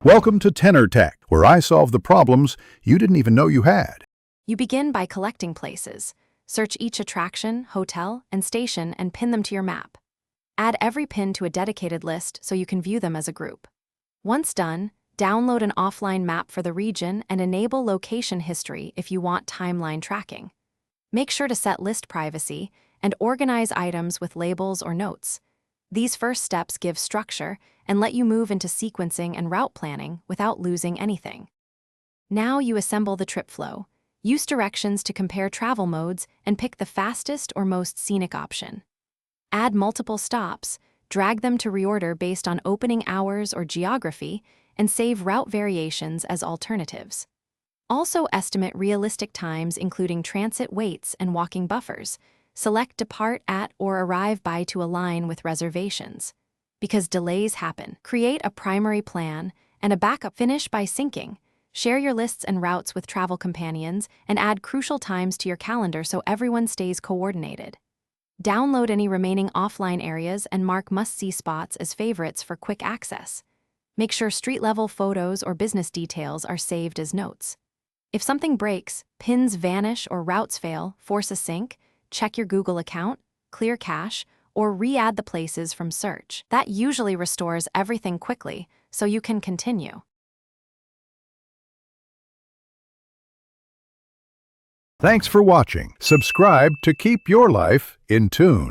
Welcome to Tenor Tech, where I solve the problems you didn't even know you had. You begin by collecting places. Search each attraction, hotel, and station and pin them to your map. Add every pin to a dedicated list so you can view them as a group. Once done, download an offline map for the region and enable location history if you want timeline tracking. Make sure to set list privacy and organize items with labels or notes. These first steps give structure and let you move into sequencing and route planning without losing anything. Now you assemble the trip flow. Use directions to compare travel modes and pick the fastest or most scenic option. Add multiple stops, drag them to reorder based on opening hours or geography, and save route variations as alternatives. Also estimate realistic times including transit waits and walking buffers. Select depart at or arrive by to align with reservations. Because delays happen, create a primary plan and a backup. Finish by syncing. Share your lists and routes with travel companions and add crucial times to your calendar so everyone stays coordinated. Download any remaining offline areas and mark must-see spots as favorites for quick access. Make sure street-level photos or business details are saved as notes. If something breaks, pins vanish or routes fail, force a sync, check your Google account, clear cache, or re-add the places from search. That usually restores everything quickly, so you can continue. Thanks for watching. Subscribe to keep your life in tune.